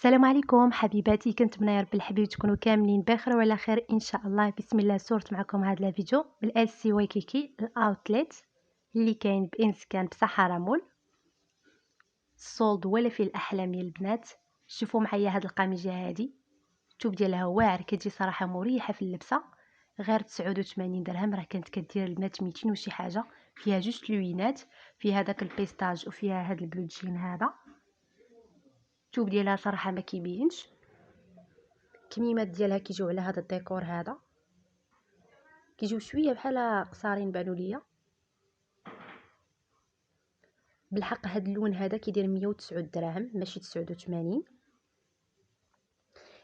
السلام عليكم حبيباتي، كنتمنى يا رب الحبيب تكونوا كاملين بخير وعلى خير ان شاء الله. بسم الله، صورت معكم هذا الفيديو بالال سي وايكيكي الاوتليت اللي كاين بانسكان بصحراء مول الصولد ولا في الاحلام يا البنات. شوفوا معايا هاد القميجه هادي، الثوب ديالها واعر، كتجي صراحه مريحه في اللبسه. غير 89 درهم، راه كانت كدير البنات 200 وشي حاجه. فيها جوج لوينات، فيها داك البيستاج وفيها هاد البلو جين هذا. الثوب ديالها صراحه ما كيبينش، الكميمات ديالها كيجيو على هذا الديكور هذا، كيجيو شويه بحال قصارين بانوا ليا. بالحق هذا اللون هذا كيدير 109 دراهم ماشي 89.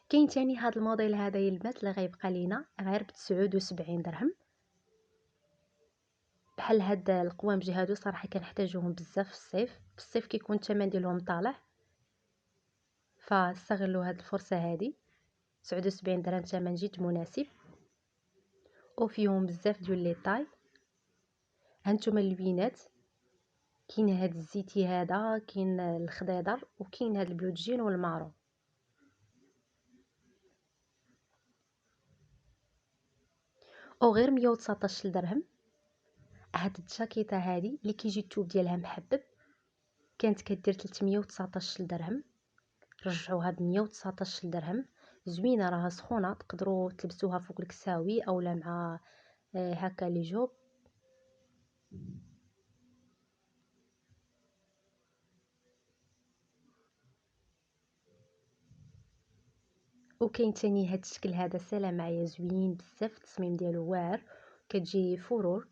كاين تاني هذا الموديل هذا يا البنات اللي غيبقى لينا غير ب 79 درهم. بحال هاد القوامج هادو صراحه كنحتاجوهم بزاف في الصيف. في الصيف كيكون الثمن ديالهم طالع، فاستغلوا هاد الفرصه هادي. 79 درهم ثمن جد مناسب، وفيهم بزاف ديال لي طاي. هانتوما اللوينات، كاين هاد الزيتي هذا، كاين الخضيضر، وكاين هاد البلوجين والمارون. او غير 119 درهم. هاد الجاكيطه هادي اللي كيجي الثوب ديالها محبب كانت كدير 319 درهم، رجعوها ب 119 درهم. زوينه، راها سخونه، تقدروا تلبسوها فوق الكساوي اولا مع هكا لي جوب. وكاين تاني هاد الشكل هذا، سلام معايا، زوين بزاف، التصميم ديالو واعر، كتجي فرور.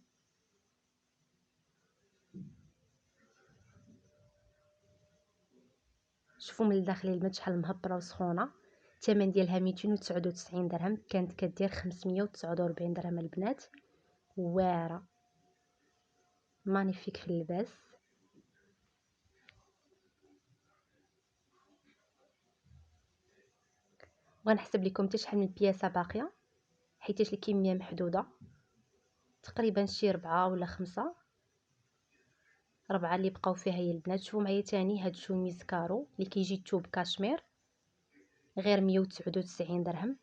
شوفوا من الداخل البنات شحال مهبره وسخونه. الثمن ديالها 299 درهم، كانت كدير 549 درهم البنات. واعره، مانيفيك في اللباس. وغنحسب لكم حتى شحال من بياسه باقيه، حيتاش الكميه محدوده، تقريبا شي 4 ولا 5. 4 اللي بقاو فيها هي البنات. شوفوا معايا تاني هاد الشوميز كارو اللي كيجي الثوب كاشمير، غير 199 درهم.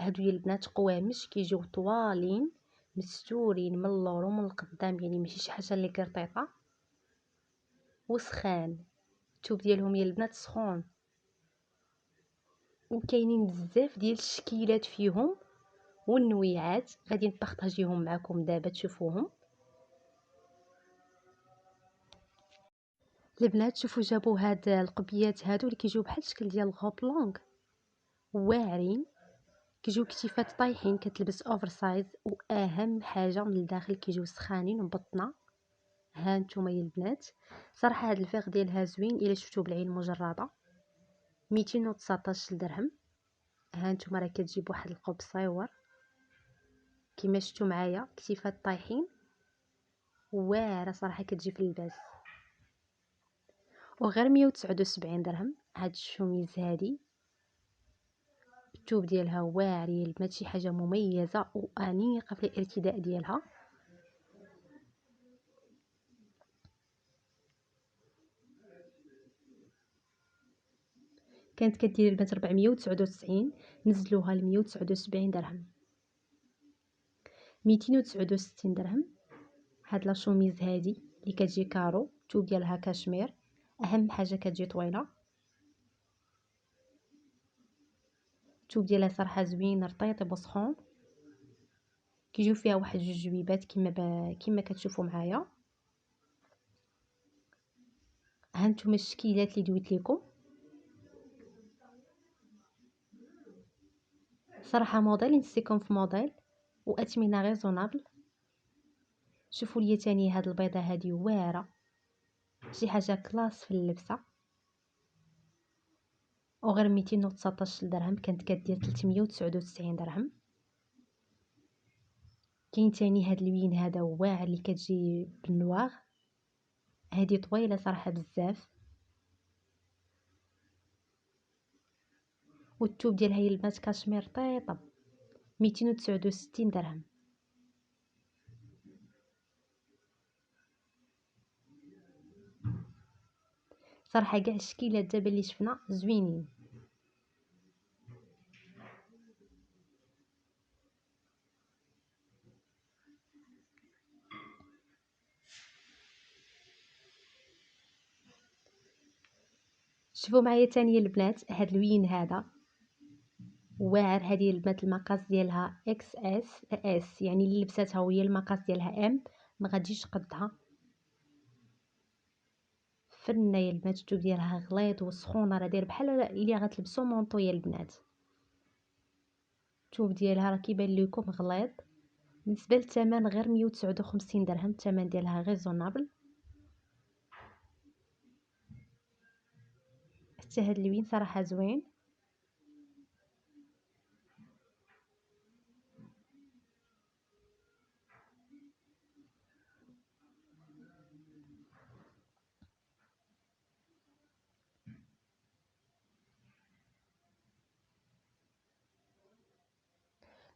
هادو يا البنات قوامش كيجيو طوالين مستورين من اللور ومن القدام، يعني ماشي شي حاجه اللي كرطيطه وسخان. الثوب ديالهم يا البنات سخون، وكاينين بزاف ديال الشكيلات فيهم والنويعات، غادي نبارطاجيهم معكم دابا تشوفوهم البنات. شوفوا جابوا هاد القبيات هادو اللي كيجيو بحال الشكل ديال الغوبلونغ، واعرين، كيجيو كتيفات طايحين، كتلبس اوفر سايز، واهم حاجه من الداخل كيجيو سخانين ومبطنه. ها نتوما يا البنات، صراحه هاد الفيغ ديالها زوين الا شفتو بالعين المجرده. 219 درهم. ها نتوما راه كتجي بواحد القب صايور كما شفتوا معايا، كتيفات طايحين، واعره صراحه، كتجي في اللباس. وغير 179 درهم هاد الشوميز هادي. الثوب ديالها واعر يا البنات، شي حاجه مميزه وانيقه في الارتداء ديالها. كانت كدير البنات 499، نزلوها ل 179 درهم. 269 درهم هاد لا شوميز هادي اللي كتجي كارو، الثوب ديالها كاشمير، اهم حاجه كتجي طويله. الثوب ديالها صراحه زوين، رطيط وسخون، كيجيو فيها واحد جوج جويبات كما كتشوفوا معايا. ها نتوما الشكيلات اللي دويت لكم، صراحه موديل نسيكم في موديل واثمنه ريزونابل. شوفوا لي تاني هاد البيضه هادي واعره، شي حاجه كلاس في اللبسه، وغير 219 درهم، كانت كدير 399 درهم. كاين تاني هاد اللوين هذا واعر اللي كتجي بالنواغ، هادي طويله صراحه بزاف، والثوب ديالها هي البنات كاشمير طيطب. 269 درهم. صراحه كاع الشكيلات دابا اللي شفنا زوينين. شوفوا معايا تاني البنات هاد اللوين هذا واعر. هذه البنات المقاس ديالها اكس اس اس، يعني اللي لبساتها وهي المقاس ديالها ام ما غاديش قدها. فنه يا البنات، الثوب ديالها غليظ وسخونه، راه داير بحال اللي غتلبسوا مونطو يا البنات. الثوب ديالها راه كيبان لكم غليظ. بالنسبه للثمن غير 159 درهم، الثمن ديالها ريزونابل. حتى هاد اللوين صراحه زوين.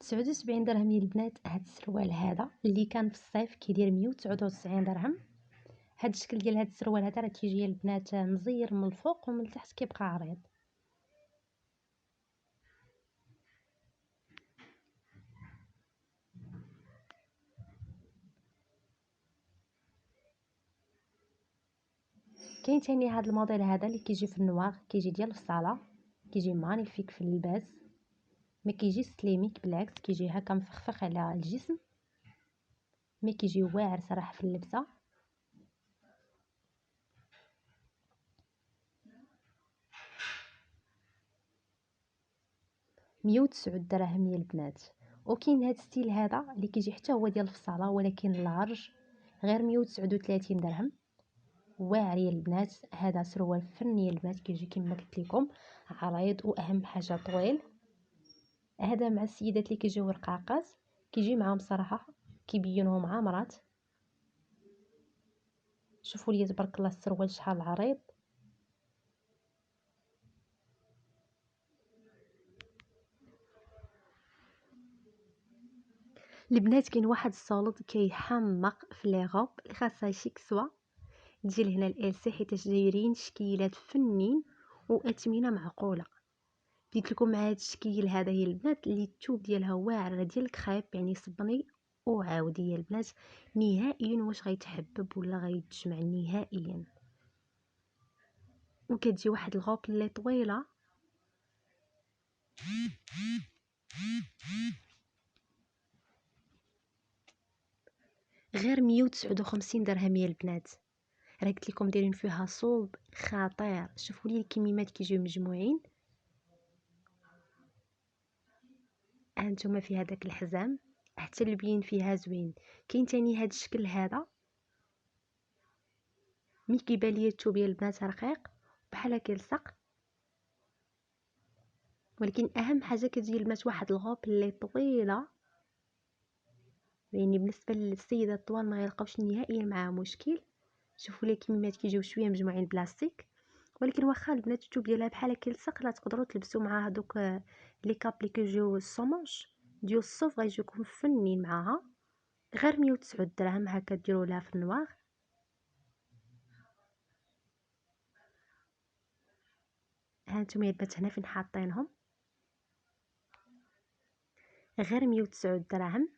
تسعود وسبعين درهم يا البنات. هاد السروال هذا اللي كان في الصيف كيدير 199 درهم. هاد الشكل ديال هاد السروال هذا راه كيجي البنات مزير من الفوق ومن التحت كيبقى عريض. كاين ثاني هاد الموديل هذا اللي كيجي في النواغ، كيجي ديال الصاله، كيجي مانيفيك في اللباس، ما كيجي سليميك، بالعكس كيجي هكا مفخفخ على الجسم، مي كيجي واعر صراحه في اللبسه. 109 دراهم يا البنات. وكاين هاد ستيل هذا اللي كيجي حتى هو ديال الفصاله ولكن لارج، غير 139 درهم. واعر يا البنات. هذا سروال فني يا البنات، كيجي كما قلت لكم عريض واهم حاجه طويل. هذا مع السيدات اللي كيجيو رقاقات، كيجي معاهم صراحه كيبينوهم عامرات. شوفوا لي تبارك الله السروال شحال عريض. البنات كاين واحد الصالود كيحمق في لي غوب اللي خاصها شي كسوه. تجي لهنا الالسي حيت دايرين تشكيلات فنين واثمنه معقوله. بديت لكم مع هذا الشكل هذا هي البنات اللي الثوب ديالها واعر ديال الكخيب، يعني صبني وعاودي يا البنات. نهائيا واش غيتحبب ولا غيتجمع نهائيا. وكتجي واحد الغوب اللي طويله، غير 159 درهم يا البنات. راه قلت لكم دايرين فيها صوب خطير. شوفوا لي الكميمات كيجيو مجموعين. هانتوما في هذاك الحزام، حتى البين فيها زوين. كاين تاني هذا الشكل هذا، ملي كيبان ليا الثوب ديال البنات رقيق بحال كيلصق، ولكن اهم حاجه كتجي البنات واحد الغوب اللي طويله، يعني بالنسبه للسيدات الطوال ما يلقاوش نهائيا معاه مشكل. شوفوا لي الكميمات كيجيو شويه مجموعين بلاستيك، ولكن واخا البنات الثوب ديالها بحال كيلصق لا تقدروا تلبسوا مع هذوك لي كاب اللي كيجيو السومونش ديال الصوف، غيجيوكم فنين معاها. غير 109 درهم هكا ديروا لها في النواغ. هانتوما يا البنات هنا فين حاطينهم، غير 109 دراهم.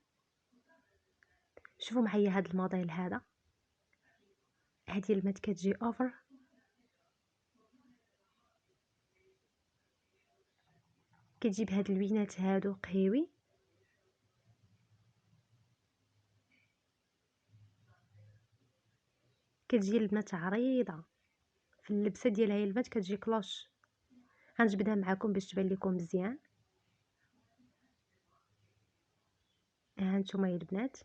شوفوا معايا هذا الموديل هذا، هذه البنات كتجي اوفر، كتجي بهاد اللوينات هادو قهيوي. كتجي البنات عريضه في اللبسه ديالها يا البنات، كتجي كلوش. غنجبدها معكم باش تبان لكم مزيان. ها نتوما يا البنات،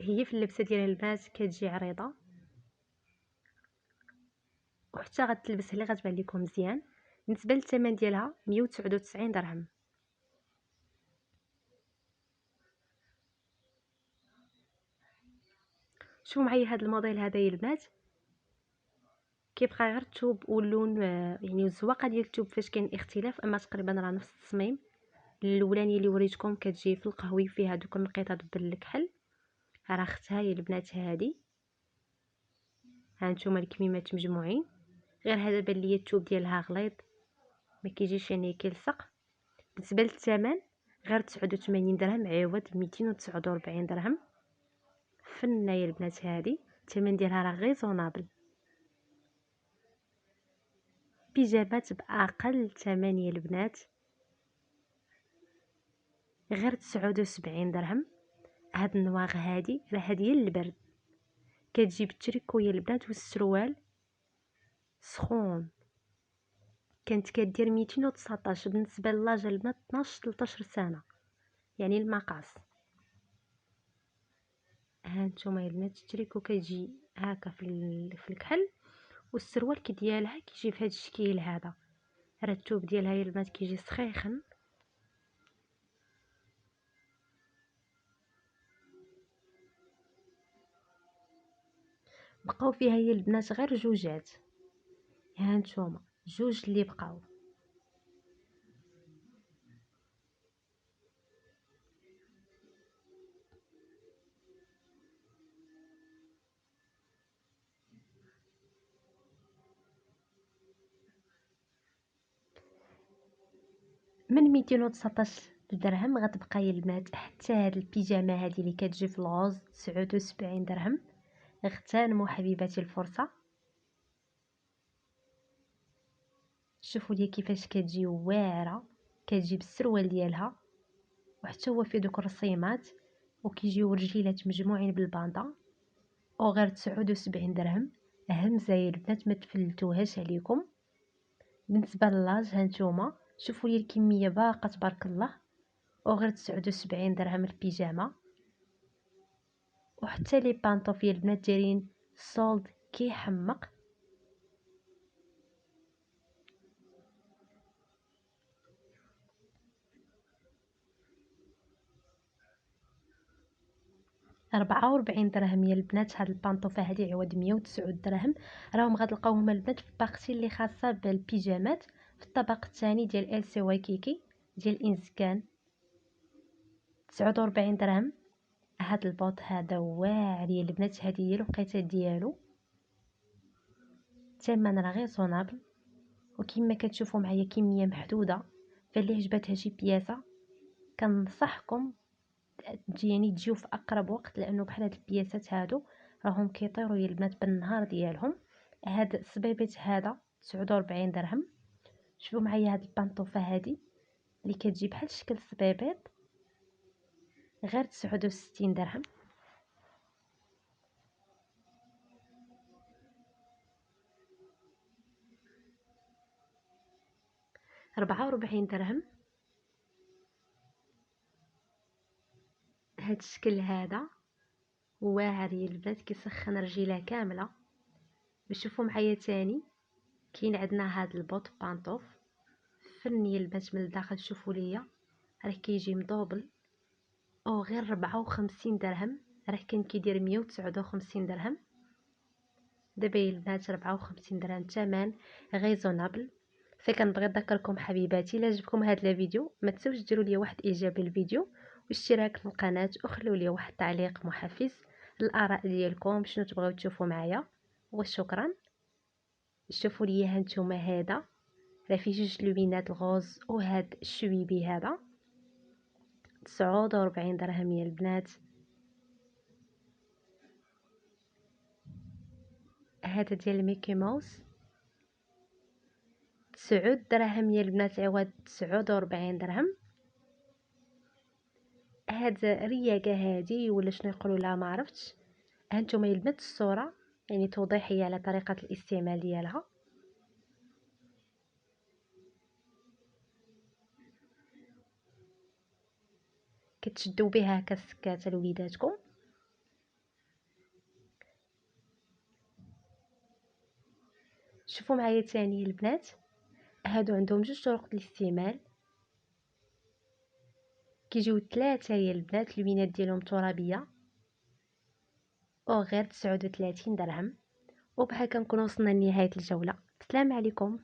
هي في اللبسه ديالها البنات كتجي عريضه، وحتى غتلبس اللي غتبان لكم مزيان. بالنسبه للثمن ديالها 199 درهم. شوفوا معايا هذا الموديل هذا يا البنات، كيبقى غير الثوب واللون، يعني الزواقه ديال الثوب فاش كاين اختلاف، اما تقريبا راه نفس التصميم. الاولانيه اللي وريتكم كتجي في القهوي فيها دوك النقيطات بالكحل، راه اختها يا البنات هذه. ها نتوما الكميمات مجموعين. غير هذا بان ليا الثوب ديالها غليظ، ما كيجيش يعني كيلصق. بالنسبه للثمن غير 89 درهم عوض 249 درهم. فنه يا البنات هذه الثمن ديالها راه غيزونابل. بيجامات باقل ثمن يا البنات غير 79 درهم. هاد النواغ هادي راه هادي هي البرد، كتجيب التريكو يا البنات والسروال سخون. كانت كدير 219 بالنسبه للاج البنات 12 13 سنه، يعني المقاس. ها نتوما يا البنات التريكو كيجي هكا في الكحل، والسروال كي ديالها كيجي في هذا الشكل هذا. راه الثوب ديالها يا البنات كيجي سخيخن. بقاو فيها يا البنات غير جوجات، ها نتوما جوج اللي بقاو. من 219 درهم غتبقى يا البنات حتى هاد البيجامه هذه اللي كتجي في الغوز 79 درهم. اغتنموا حبيباتي الفرصه. شوفوا لي كيفاش كتجي واعره، كتجي بالسروال ديالها وحتى هو فيه دوك الرسيمات، وكيجيو رجيلات مجموعين بالباندا، وغير 79 درهم. همزه يا البنات ما تفلتوهاش عليكم. بالنسبه للاج هانتوما شوفوا لي الكميه باقه تبارك الله، وغير 79 درهم البيجامه. وحتى لي بانطوف يا البنات دايرين سولد كيحمق. ربعة وربعين درهم يا البنات. هاد البانطوفه هادي عوض 109 دراهم. راهم غتلقاوهم البنات في باقتي اللي خاصه بالبيجامات في الطبق الثاني ديال ال سي وايكيكي ديال انسكان. 49 درهم. هاد البوط هذا واعر يا البنات، هذه هي الوقيته ديالو. الثمن راه غير صونابل، وكما كتشوفوا معايا كميه محدوده. فاللي عجبتها شي بياسه كنصحكم يعني تجيو في اقرب وقت، لانه بحال هاد البياسات هادو راهم كيطيروا يا البنات بالنهار ديالهم. هاد الصبيبيت هذا 49 درهم. شوفوا معايا هاد البانطوفه هادي اللي كتجي بحال شكل الصبيبيط غير 69 درهم. 44 درهم. هاد الشكل هذا واعر يا البنات كيسخن رجيله كامله. شوفوا معايا تاني كاين عندنا هاد البوط بانطوف فني البنات من الداخل. شوفوا ليا راه كيجي مدوبل، او غير 54 درهم. راه كان كيدير 159 درهم. دابا يا البنات 54 درهم ثمن غيزونابل. فكنبغي نذكركم حبيباتي، الا عجبكم هذا الفيديو ما تنسوش ديروا لي واحد اعجاب للفيديو واشتراك في القناه، وخلوا لي واحد التعليق محفز الاراء ديالكم شنو تبغيو تشوفوا معايا. وشكرا. شوفوا لي هانتوما هذا راه فيه جوج لوينات الغوز، وهاد الشويبي هذا 49 درهم يا البنات. هذا ديال ميكي ماوس 9 دراهم يا البنات عوض 49 درهم. هاد الرياقه هادي ولا شنو يقولوا لها ما عرفتش. هانتوما يا البنات الصوره يعني توضيحيه على طريقه الاستعمال ديالها. كتشدوا بها هكا السكات لوليداتكم. شوفوا معايا تاني البنات، هادو عندهم جوج طرق الاستعمال. كيجيو ثلاثه يا البنات الوينات ديالهم ترابيه، او غير 39 درهم. وبهكا نكون وصلنا لنهايه الجوله. السلام عليكم.